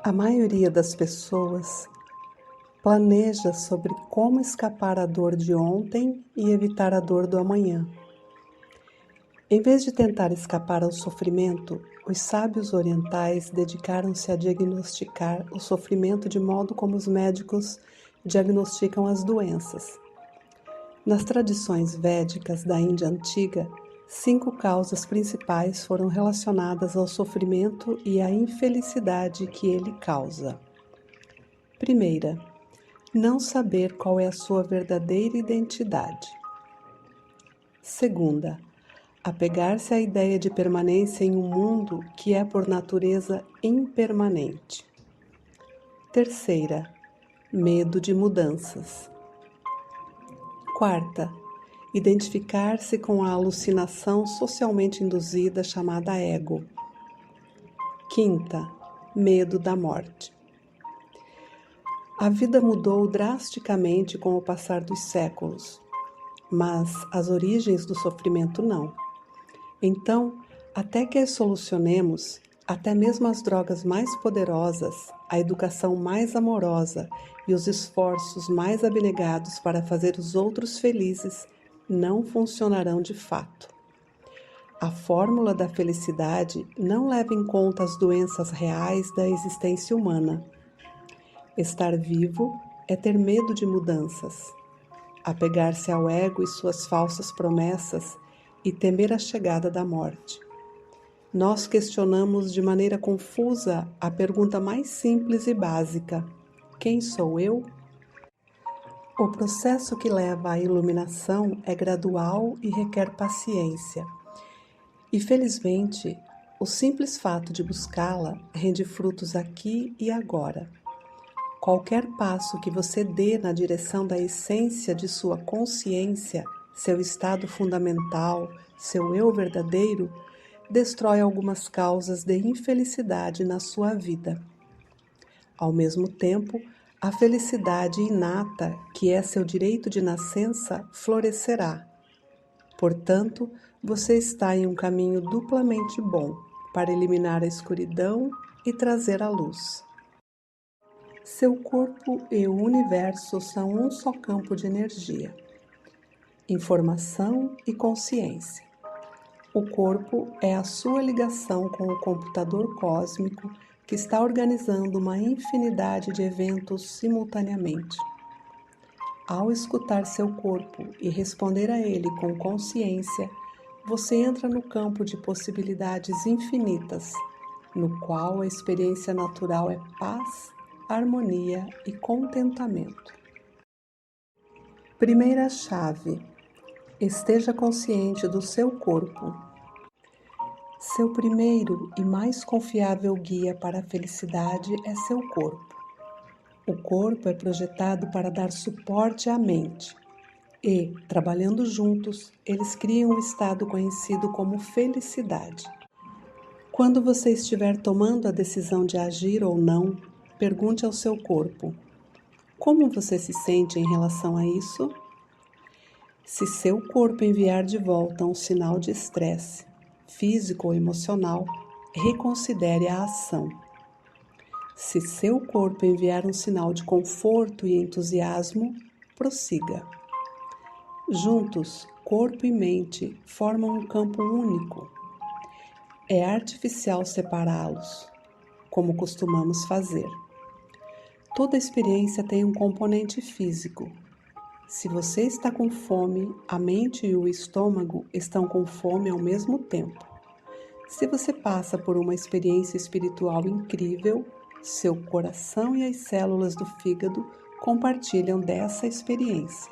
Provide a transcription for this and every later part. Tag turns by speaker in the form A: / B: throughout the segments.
A: A maioria das pessoas planeja sobre como escapar à dor de ontem e evitar a dor do amanhã. Em vez de tentar escapar ao sofrimento, os sábios orientais dedicaram-se a diagnosticar o sofrimento de modo como os médicos diagnosticam as doenças. Nas tradições védicas da Índia antiga, 5 causas principais foram relacionadas ao sofrimento e à infelicidade que ele causa. Primeira, não saber qual é a sua verdadeira identidade. Segunda, apegar-se à ideia de permanência em um mundo que é por natureza impermanente. Terceira, medo de mudanças. Quarta, identificar-se com a alucinação socialmente induzida chamada ego. Quinta, medo da morte. A vida mudou drasticamente com o passar dos séculos, mas as origens do sofrimento não. Então, até que as solucionemos, até mesmo as drogas mais poderosas, a educação mais amorosa e os esforços mais abnegados para fazer os outros felizes não funcionarão de fato. A fórmula da felicidade não leva em conta as doenças reais da existência humana. Estar vivo é ter medo de mudanças, apegar-se ao ego e suas falsas promessas e temer a chegada da morte. Nós questionamos de maneira confusa a pergunta mais simples e básica: quem sou eu? O processo que leva à iluminação é gradual e requer paciência. E felizmente, o simples fato de buscá-la rende frutos aqui e agora. Qualquer passo que você dê na direção da essência de sua consciência, seu estado fundamental, seu eu verdadeiro, destrói algumas causas de infelicidade na sua vida. Ao mesmo tempo, a felicidade inata, que é seu direito de nascença, florescerá. Portanto, você está em um caminho duplamente bom para eliminar a escuridão e trazer a luz. Seu corpo e o universo são um só campo de energia, informação e consciência. O corpo é a sua ligação com o computador cósmico que está organizando uma infinidade de eventos simultaneamente. Ao escutar seu corpo e responder a ele com consciência, você entra no campo de possibilidades infinitas, no qual a experiência natural é paz, harmonia e contentamento. Primeira chave: esteja consciente do seu corpo. Seu primeiro e mais confiável guia para a felicidade é seu corpo. O corpo é projetado para dar suporte à mente e, trabalhando juntos, eles criam um estado conhecido como felicidade. Quando você estiver tomando a decisão de agir ou não, pergunte ao seu corpo: como você se sente em relação a isso? Se seu corpo enviar de volta um sinal de estresse, físico ou emocional, reconsidere a ação. Se seu corpo enviar um sinal de conforto e entusiasmo, prossiga. Juntos, corpo e mente formam um campo único. É artificial separá-los, como costumamos fazer. Toda experiência tem um componente físico. Se você está com fome, a mente e o estômago estão com fome ao mesmo tempo. Se você passa por uma experiência espiritual incrível, seu coração e as células do fígado compartilham dessa experiência.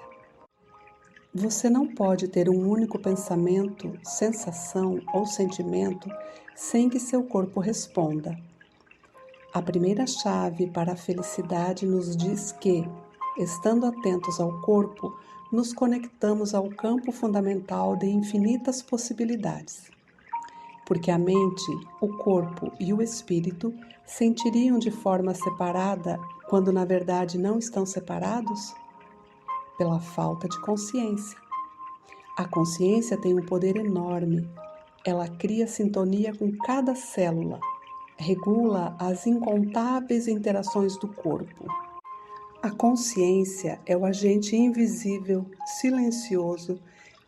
A: Você não pode ter um único pensamento, sensação ou sentimento sem que seu corpo responda. A primeira chave para a felicidade nos diz que, estando atentos ao corpo, nos conectamos ao campo fundamental de infinitas possibilidades. Porque a mente, o corpo e o espírito sentiriam de forma separada quando na verdade não estão separados? Pela falta de consciência. A consciência tem um poder enorme. Ela cria sintonia com cada célula. regula as incontáveis interações do corpo. A consciência é o agente invisível, silencioso,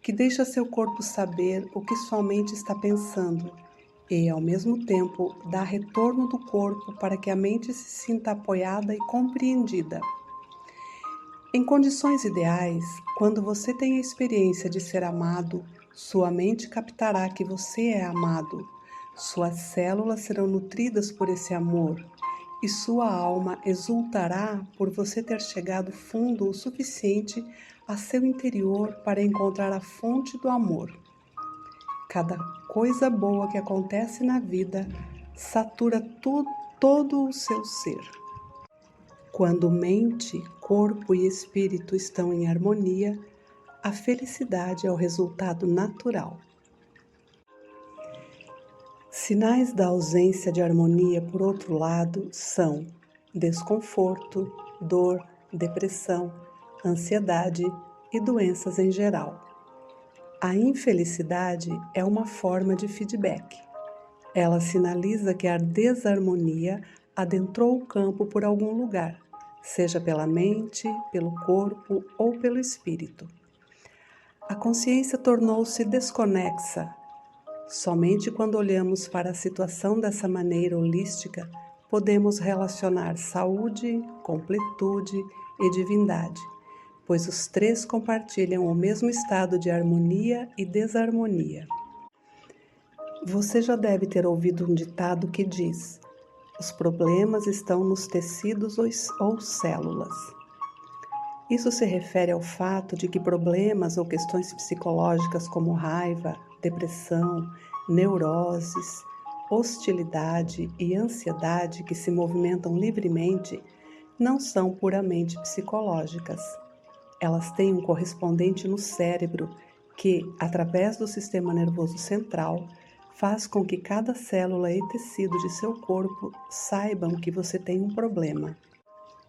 A: que deixa seu corpo saber o que sua mente está pensando e, ao mesmo tempo, dá retorno do corpo para que a mente se sinta apoiada e compreendida. Em condições ideais, quando você tem a experiência de ser amado, sua mente captará que você é amado, suas células serão nutridas por esse amor e sua alma exultará por você ter chegado fundo o suficiente a seu interior para encontrar a fonte do amor. Cada coisa boa que acontece na vida satura todo o seu ser. Quando mente, corpo e espírito estão em harmonia, a felicidade é o resultado natural. Sinais da ausência de harmonia, por outro lado, são desconforto, dor, depressão, ansiedade e doenças em geral. A infelicidade é uma forma de feedback. Ela sinaliza que a desarmonia adentrou o campo por algum lugar, seja pela mente, pelo corpo ou pelo espírito. A consciência tornou-se desconexa. Somente quando olhamos para a situação dessa maneira holística, podemos relacionar saúde, completude e divindade, pois os três compartilham o mesmo estado de harmonia e desarmonia. Você já deve ter ouvido um ditado que diz: os problemas estão nos tecidos ou células. Isso se refere ao fato de que problemas ou questões psicológicas como raiva, depressão, neuroses, hostilidade e ansiedade que se movimentam livremente não são puramente psicológicas. Elas têm um correspondente no cérebro que, através do sistema nervoso central, faz com que cada célula e tecido de seu corpo saibam que você tem um problema.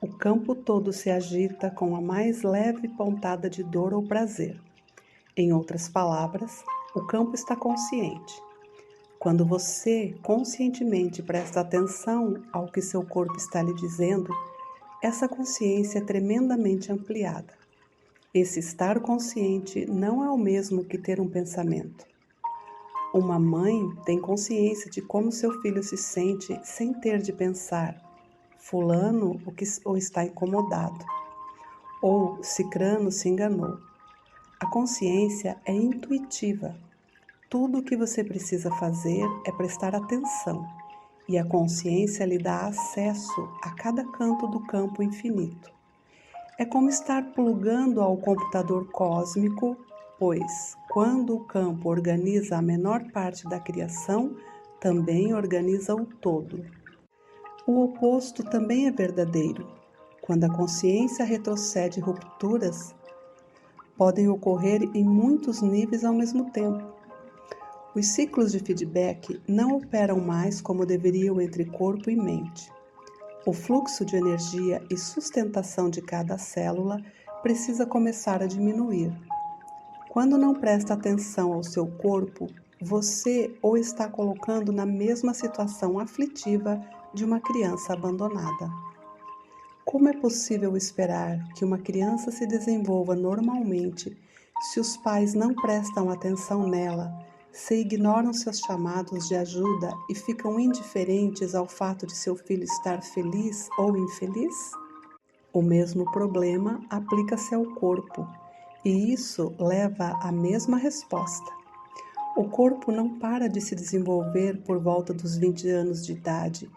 A: O campo todo se agita com a mais leve pontada de dor ou prazer. Em outras palavras, o campo está consciente. Quando você conscientemente presta atenção ao que seu corpo está lhe dizendo, essa consciência é tremendamente ampliada. Esse estar consciente não é o mesmo que ter um pensamento. Uma mãe tem consciência de como seu filho se sente sem ter de pensar: fulano ou está incomodado, ou cicrano se enganou. A consciência é intuitiva. Tudo o que você precisa fazer é prestar atenção, e a consciência lhe dá acesso a cada canto do campo infinito. É como estar plugando ao computador cósmico, pois, quando o campo organiza a menor parte da criação, também organiza o todo. O oposto também é verdadeiro. Quando a consciência retrocede, rupturas podem ocorrer em muitos níveis ao mesmo tempo. Os ciclos de feedback não operam mais como deveriam entre corpo e mente. O fluxo de energia e sustentação de cada célula precisa começar a diminuir. Quando não presta atenção ao seu corpo, você o está colocando na mesma situação aflitiva de uma criança abandonada. Como é possível esperar que uma criança se desenvolva normalmente se os pais não prestam atenção nela, se ignoram seus chamados de ajuda e ficam indiferentes ao fato de seu filho estar feliz ou infeliz? O mesmo problema aplica-se ao corpo, e isso leva à mesma resposta. O corpo não para de se desenvolver por volta dos 20 anos de idade,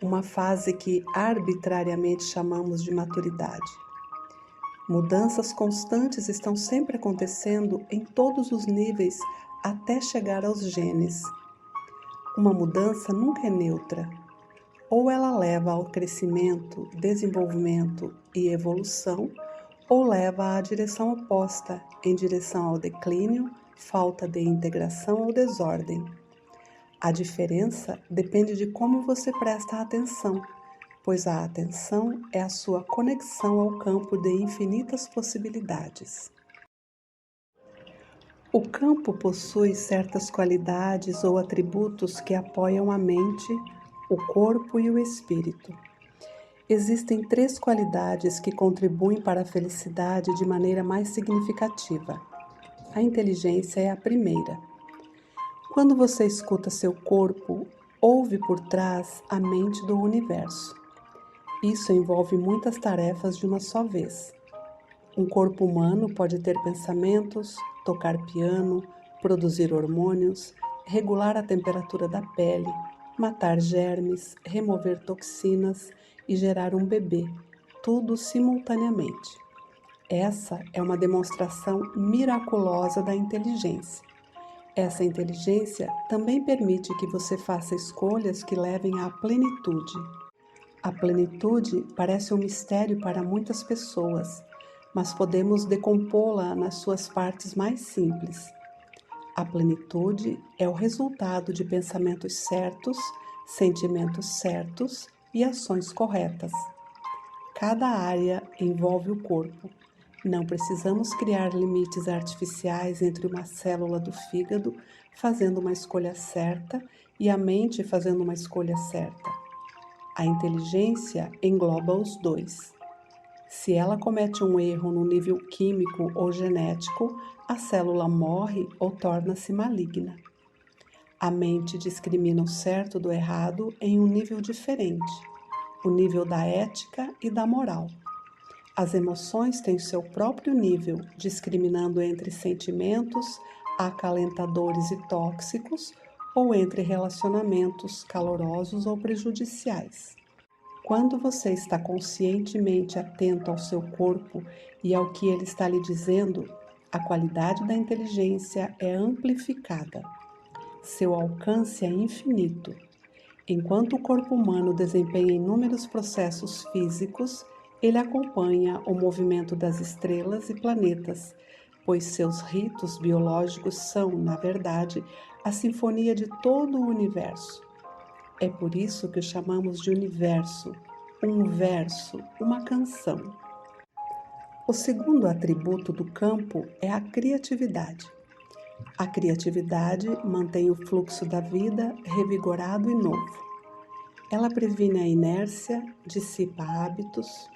A: uma fase que arbitrariamente chamamos de maturidade. Mudanças constantes estão sempre acontecendo em todos os níveis até chegar aos genes. Uma mudança nunca é neutra. Ou ela leva ao crescimento, desenvolvimento e evolução, ou leva à direção oposta, em direção ao declínio, falta de integração ou desordem. A diferença depende de como você presta atenção, pois a atenção é a sua conexão ao campo de infinitas possibilidades. O campo possui certas qualidades ou atributos que apoiam a mente, o corpo e o espírito. Existem 3 qualidades que contribuem para a felicidade de maneira mais significativa. A inteligência é a primeira. Quando você escuta seu corpo, ouve por trás a mente do universo. Isso envolve muitas tarefas de uma só vez. Um corpo humano pode ter pensamentos, tocar piano, produzir hormônios, regular a temperatura da pele, matar germes, remover toxinas e gerar um bebê, tudo simultaneamente. Essa é uma demonstração miraculosa da inteligência. Essa inteligência também permite que você faça escolhas que levem à plenitude. A plenitude parece um mistério para muitas pessoas, mas podemos decompô-la nas suas partes mais simples. A plenitude é o resultado de pensamentos certos, sentimentos certos e ações corretas. Cada área envolve o corpo. Não precisamos criar limites artificiais entre uma célula do fígado fazendo uma escolha certa e a mente fazendo uma escolha certa. A inteligência engloba os dois. Se ela comete um erro no nível químico ou genético, a célula morre ou torna-se maligna. A mente discrimina o certo do errado em um nível diferente, o nível da ética e da moral. As emoções têm seu próprio nível, discriminando entre sentimentos acalentadores e tóxicos ou entre relacionamentos calorosos ou prejudiciais. Quando você está conscientemente atento ao seu corpo e ao que ele está lhe dizendo, a qualidade da inteligência é amplificada. Seu alcance é infinito. Enquanto o corpo humano desempenha inúmeros processos físicos, ele acompanha o movimento das estrelas e planetas, pois seus ritos biológicos são, na verdade, a sinfonia de todo o universo. É por isso que o chamamos de universo, um verso, uma canção. O segundo atributo do campo é a criatividade. A criatividade mantém o fluxo da vida revigorado e novo. Ela previne a inércia, dissipa hábitos.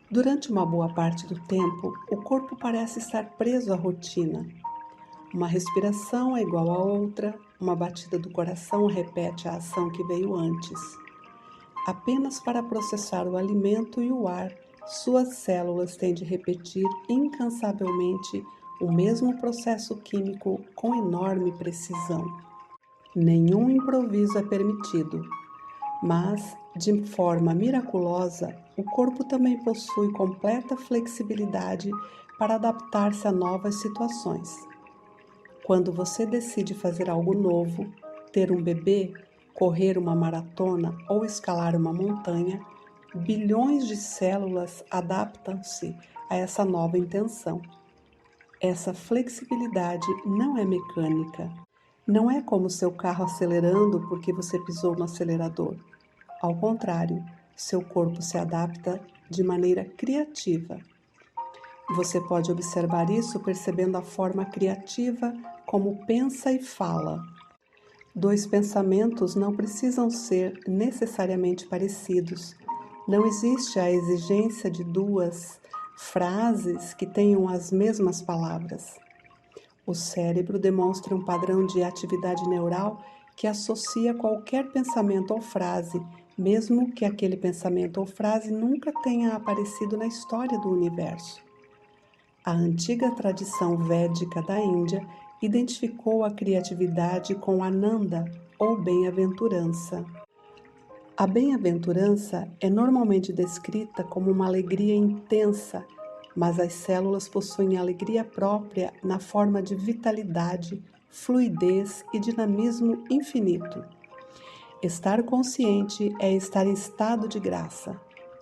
A: Durante uma boa parte do tempo, o corpo parece estar preso à rotina. Uma respiração é igual a outra, uma batida do coração repete a ação que veio antes. Apenas para processar o alimento e o ar, suas células têm de repetir incansavelmente o mesmo processo químico com enorme precisão. Nenhum improviso é permitido. Mas, de forma miraculosa, o corpo também possui completa flexibilidade para adaptar-se a novas situações. Quando você decide fazer algo novo, ter um bebê, correr uma maratona ou escalar uma montanha, bilhões de células adaptam-se a essa nova intenção. Essa flexibilidade não é mecânica. Não é como seu carro acelerando porque você pisou no acelerador. Ao contrário, seu corpo se adapta de maneira criativa. Você pode observar isso percebendo a forma criativa como pensa e fala. 2 pensamentos não precisam ser necessariamente parecidos. Não existe a exigência de 2 frases que tenham as mesmas palavras. O cérebro demonstra um padrão de atividade neural que associa qualquer pensamento ou frase, mesmo que aquele pensamento ou frase nunca tenha aparecido na história do universo. A antiga tradição védica da Índia identificou a criatividade com Ananda, ou bem-aventurança. A bem-aventurança é normalmente descrita como uma alegria intensa, mas as células possuem alegria própria na forma de vitalidade, fluidez e dinamismo infinito. Estar consciente é estar em estado de graça.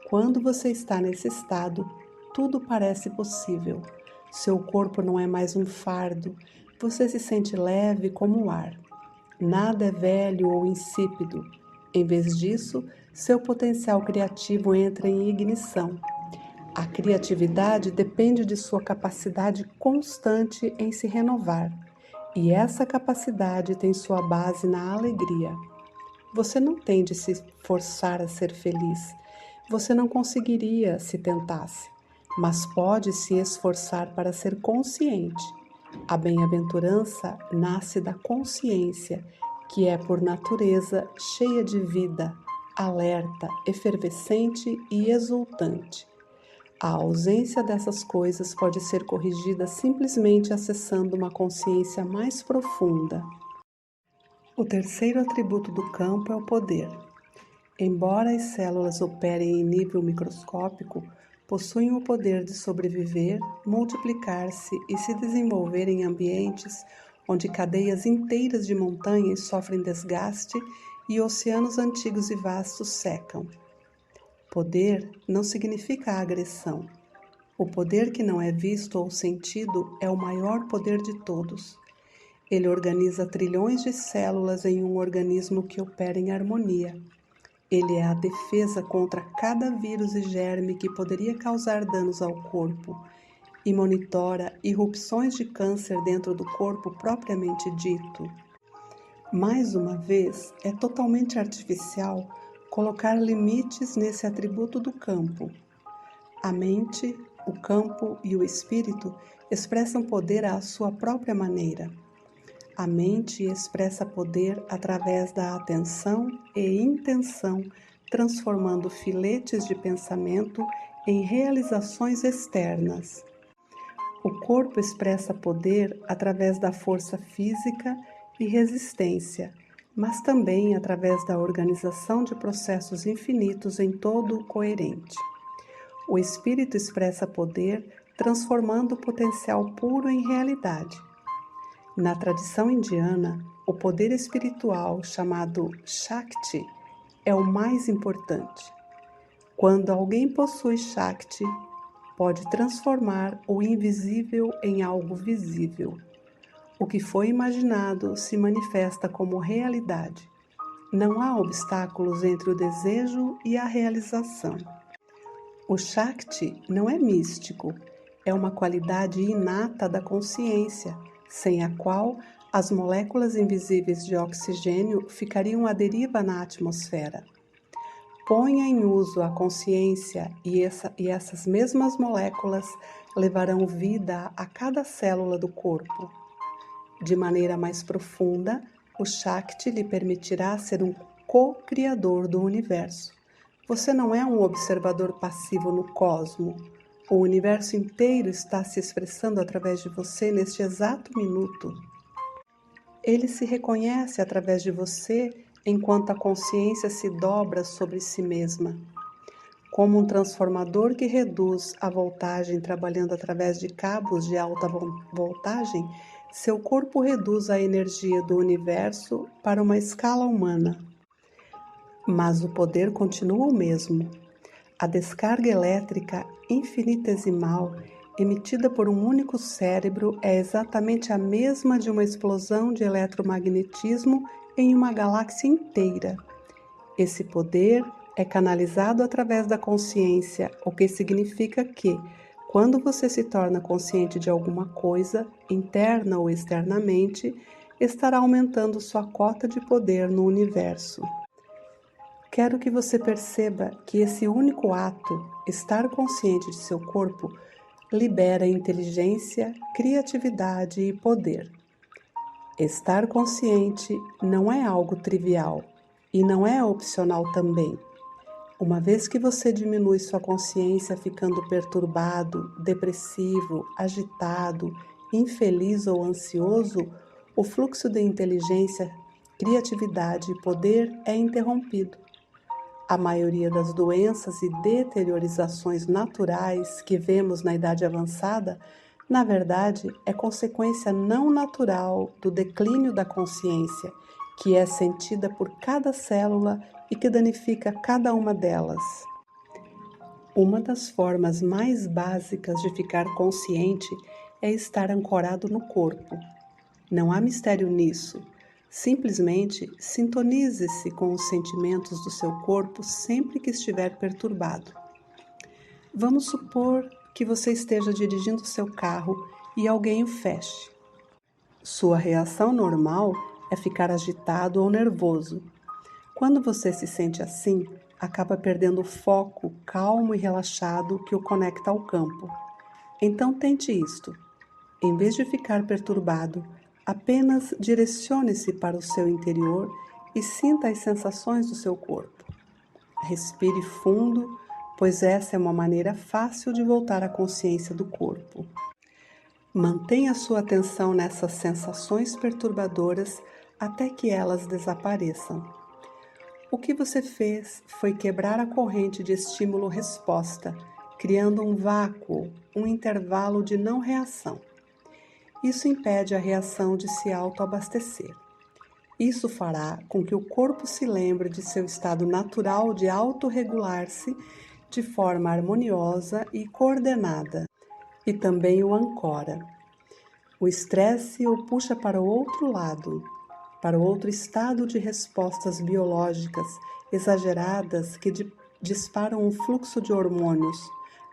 A: Quando você está nesse estado, tudo parece possível. Seu corpo não é mais um fardo, você se sente leve como o ar. Nada é velho ou insípido. Em vez disso, seu potencial criativo entra em ignição. A criatividade depende de sua capacidade constante em se renovar, e essa capacidade tem sua base na alegria. Você não tem de se forçar a ser feliz. Você não conseguiria se tentasse, mas pode se esforçar para ser consciente. A bem-aventurança nasce da consciência, que é por natureza cheia de vida, alerta, efervescente e exultante. A ausência dessas coisas pode ser corrigida simplesmente acessando uma consciência mais profunda. O terceiro atributo do campo é o poder. Embora as células operem em nível microscópico, possuem o poder de sobreviver, multiplicar-se e se desenvolver em ambientes onde cadeias inteiras de montanhas sofrem desgaste e oceanos antigos e vastos secam. Poder não significa agressão. O poder que não é visto ou sentido é o maior poder de todos. Ele organiza trilhões de células em um organismo que opera em harmonia. Ele é a defesa contra cada vírus e germe que poderia causar danos ao corpo e monitora irrupções de câncer dentro do corpo propriamente dito. Mais uma vez, é totalmente artificial colocar limites nesse atributo do campo. A mente, o campo e o espírito expressam poder à sua própria maneira. A mente expressa poder através da atenção e intenção, transformando filetes de pensamento em realizações externas. O corpo expressa poder através da força física e resistência, mas também através da organização de processos infinitos em todo o coerente. O espírito expressa poder transformando o potencial puro em realidade. Na tradição indiana, o poder espiritual chamado Shakti é o mais importante. Quando alguém possui Shakti, pode transformar o invisível em algo visível. O que foi imaginado se manifesta como realidade. Não há obstáculos entre o desejo e a realização. O Shakti não é místico, é uma qualidade inata da consciência, sem a qual as moléculas invisíveis de oxigênio ficariam à deriva na atmosfera. Ponha em uso a consciência e essas mesmas moléculas levarão vida a cada célula do corpo. De maneira mais profunda, o Shakti lhe permitirá ser um co-criador do universo. Você não é um observador passivo no cosmo. O universo inteiro está se expressando através de você neste exato minuto. Ele se reconhece através de você enquanto a consciência se dobra sobre si mesma. Como um transformador que reduz a voltagem trabalhando através de cabos de alta voltagem, seu corpo reduz a energia do universo para uma escala humana. Mas o poder continua o mesmo. A descarga elétrica infinitesimal emitida por um único cérebro é exatamente a mesma de uma explosão de eletromagnetismo em uma galáxia inteira. Esse poder é canalizado através da consciência, o que significa que, quando você se torna consciente de alguma coisa, interna ou externamente, estará aumentando sua cota de poder no universo. Quero que você perceba que esse único ato, estar consciente de seu corpo, libera inteligência, criatividade e poder. Estar consciente não é algo trivial e não é opcional também. Uma vez que você diminui sua consciência ficando perturbado, depressivo, agitado, infeliz ou ansioso, o fluxo de inteligência, criatividade e poder é interrompido. A maioria das doenças e deteriorizações naturais que vemos na idade avançada, na verdade, é consequência não natural do declínio da consciência, que é sentida por cada célula e que danifica cada uma delas. Uma das formas mais básicas de ficar consciente é estar ancorado no corpo. Não há mistério nisso. Simplesmente sintonize-se com os sentimentos do seu corpo sempre que estiver perturbado. Vamos supor que você esteja dirigindo seu carro e alguém o feche. Sua reação normal é ficar agitado ou nervoso. Quando você se sente assim, acaba perdendo o foco calmo e relaxado que o conecta ao campo. Então tente isto. Em vez de ficar perturbado, apenas direcione-se para o seu interior e sinta as sensações do seu corpo. Respire fundo, pois essa é uma maneira fácil de voltar à consciência do corpo. Mantenha sua atenção nessas sensações perturbadoras até que elas desapareçam. O que você fez foi quebrar a corrente de estímulo-resposta, criando um vácuo, um intervalo de não reação. Isso impede a reação de se autoabastecer. Isso fará com que o corpo se lembre de seu estado natural de autorregular-se de forma harmoniosa e coordenada, e também o ancora. O estresse o puxa para o outro lado, para o outro estado de respostas biológicas exageradas que disparam um fluxo de hormônios,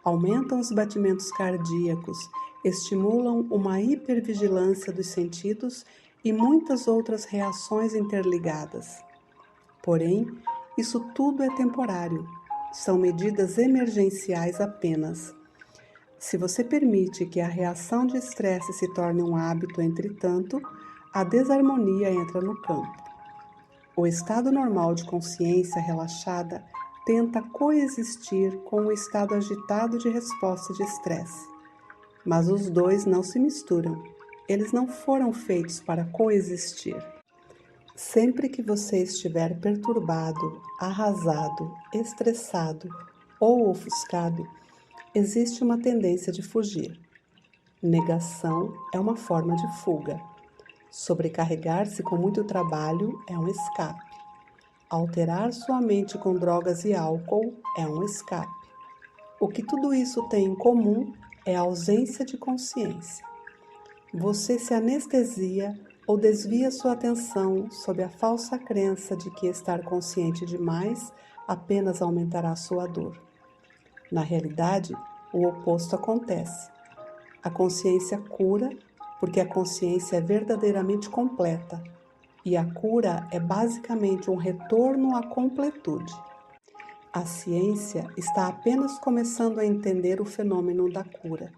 A: aumentam os batimentos cardíacos, estimulam uma hipervigilância dos sentidos e muitas outras reações interligadas. Porém, isso tudo é temporário, são medidas emergenciais apenas. Se você permite que a reação de estresse se torne um hábito, entretanto, a desarmonia entra no campo. O estado normal de consciência relaxada tenta coexistir com o estado agitado de resposta de estresse. Mas os dois não se misturam. Eles não foram feitos para coexistir. Sempre que você estiver perturbado, arrasado, estressado ou ofuscado, existe uma tendência de fugir. Negação é uma forma de fuga. Sobrecarregar-se com muito trabalho é um escape. Alterar sua mente com drogas e álcool é um escape. O que tudo isso tem em comum é a ausência de consciência. Você se anestesia ou desvia sua atenção sob a falsa crença de que estar consciente demais apenas aumentará sua dor. Na realidade, o oposto acontece. A consciência cura porque a consciência é verdadeiramente completa, e a cura é basicamente um retorno à completude. A ciência está apenas começando a entender o fenômeno da cura.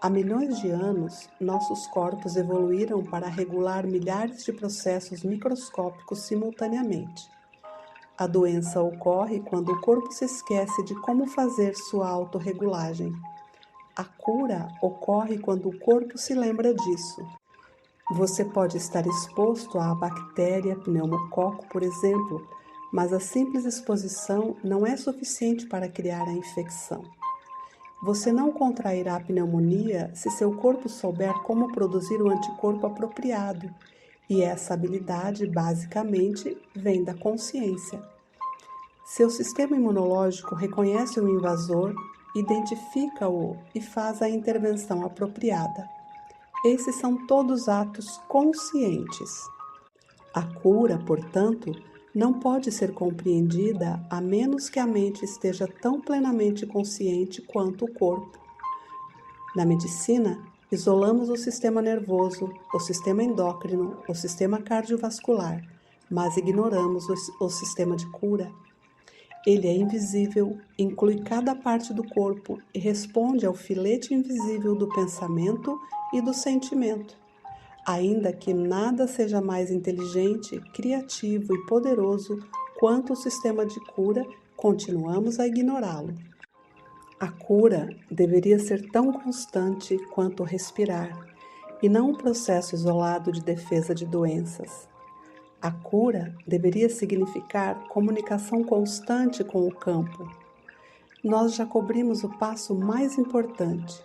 A: Há milhões de anos, nossos corpos evoluíram para regular milhares de processos microscópicos simultaneamente. A doença ocorre quando o corpo se esquece de como fazer sua autorregulagem. A cura ocorre quando o corpo se lembra disso. Você pode estar exposto à bactéria pneumococo, por exemplo, mas a simples exposição não é suficiente para criar a infecção. Você não contrairá a pneumonia se seu corpo souber como produzir o anticorpo apropriado, e essa habilidade, basicamente, vem da consciência. Seu sistema imunológico reconhece o invasor, identifica-o e faz a intervenção apropriada. Esses são todos atos conscientes. A cura, portanto, não pode ser compreendida a menos que a mente esteja tão plenamente consciente quanto o corpo. Na medicina, isolamos o sistema nervoso, o sistema endócrino, o sistema cardiovascular, mas ignoramos o sistema de cura. Ele é invisível, inclui cada parte do corpo e responde ao filete invisível do pensamento e do sentimento. Ainda que nada seja mais inteligente, criativo e poderoso quanto o sistema de cura, continuamos a ignorá-lo. A cura deveria ser tão constante quanto respirar, e não um processo isolado de defesa de doenças. A cura deveria significar comunicação constante com o campo. Nós já cobrimos o passo mais importante,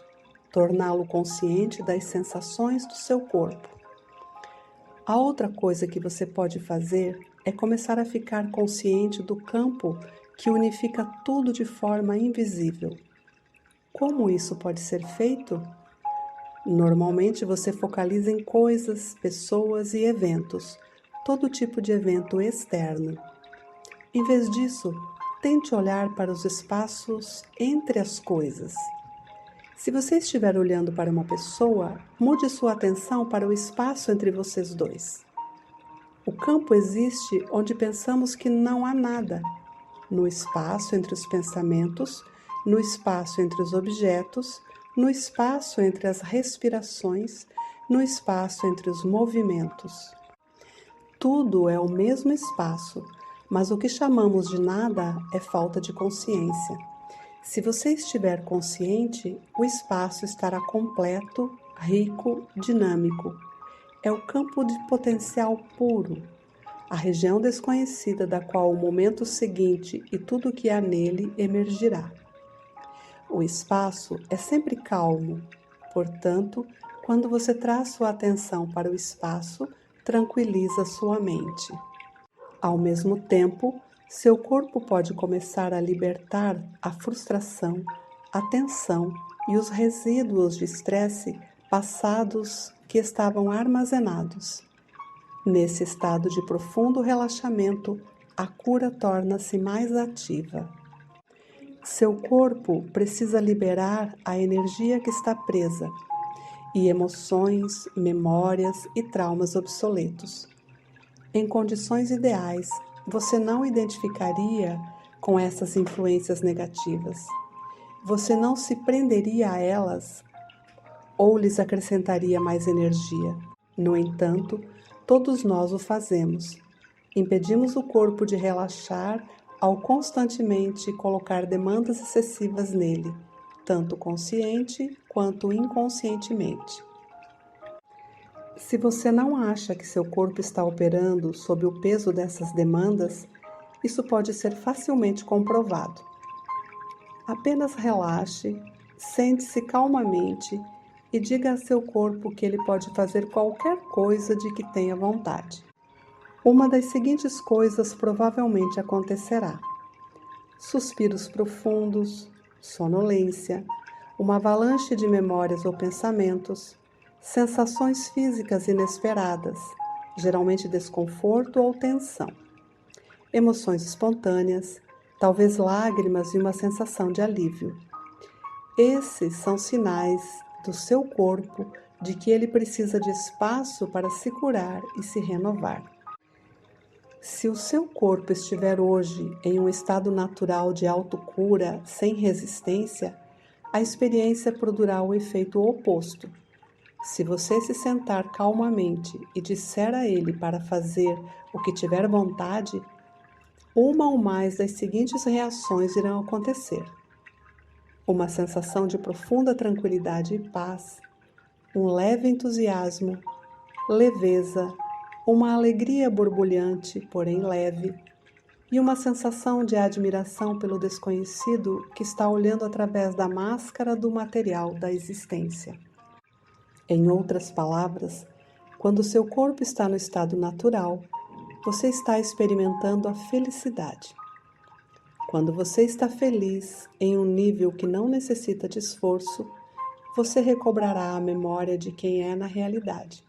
A: torná-lo consciente das sensações do seu corpo. A outra coisa que você pode fazer é começar a ficar consciente do campo que unifica tudo de forma invisível. Como isso pode ser feito? Normalmente você focaliza em coisas, pessoas e eventos, todo tipo de evento externo. Em vez disso, tente olhar para os espaços entre as coisas. Se você estiver olhando para uma pessoa, mude sua atenção para o espaço entre vocês dois. O campo existe onde pensamos que não há nada, no espaço entre os pensamentos, no espaço entre os objetos, no espaço entre as respirações, no espaço entre os movimentos. Tudo é o mesmo espaço, mas o que chamamos de nada é falta de consciência. Se você estiver consciente, o espaço estará completo, rico, dinâmico. É o campo de potencial puro, a região desconhecida da qual o momento seguinte e tudo o que há nele emergirá. O espaço é sempre calmo, portanto, quando você traz sua atenção para o espaço, tranquiliza sua mente. Ao mesmo tempo, seu corpo pode começar a libertar a frustração, a tensão e os resíduos de estresse passados que estavam armazenados. Nesse estado de profundo relaxamento, a cura torna-se mais ativa. Seu corpo precisa liberar a energia que está presa e emoções, memórias e traumas obsoletos. Em condições ideais, você não identificaria com essas influências negativas. Você não se prenderia a elas ou lhes acrescentaria mais energia. No entanto, todos nós o fazemos. Impedimos o corpo de relaxar ao constantemente colocar demandas excessivas nele, tanto consciente quanto inconscientemente. Se você não acha que seu corpo está operando sob o peso dessas demandas, isso pode ser facilmente comprovado. Apenas relaxe, sente-se calmamente e diga a seu corpo que ele pode fazer qualquer coisa de que tenha vontade. Uma das seguintes coisas provavelmente acontecerá: suspiros profundos, sonolência, uma avalanche de memórias ou pensamentos, sensações físicas inesperadas, geralmente desconforto ou tensão, emoções espontâneas, talvez lágrimas e uma sensação de alívio. Esses são sinais do seu corpo de que ele precisa de espaço para se curar e se renovar. Se o seu corpo estiver hoje em um estado natural de autocura, sem resistência, a experiência produzirá o efeito oposto. Se você se sentar calmamente e disser a ele para fazer o que tiver vontade, uma ou mais das seguintes reações irão acontecer: uma sensação de profunda tranquilidade e paz, um leve entusiasmo, leveza, uma alegria borbulhante, porém leve, e uma sensação de admiração pelo desconhecido que está olhando através da máscara do material da existência. Em outras palavras, quando seu corpo está no estado natural, você está experimentando a felicidade. Quando você está feliz em um nível que não necessita de esforço, você recobrará a memória de quem é na realidade.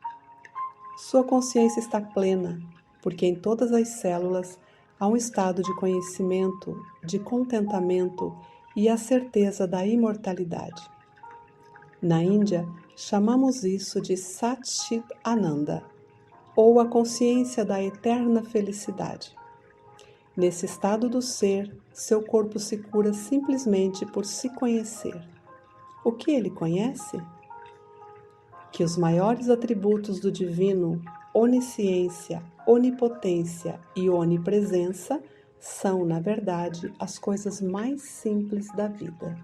A: Sua consciência está plena, porque em todas as células há um estado de conhecimento, de contentamento e a certeza da imortalidade. Na Índia, chamamos isso de Sat Chit Ananda, ou a consciência da eterna felicidade. Nesse estado do ser, seu corpo se cura simplesmente por se conhecer. O que ele conhece? Que os maiores atributos do divino, onisciência, onipotência e onipresença, são, na verdade, as coisas mais simples da vida.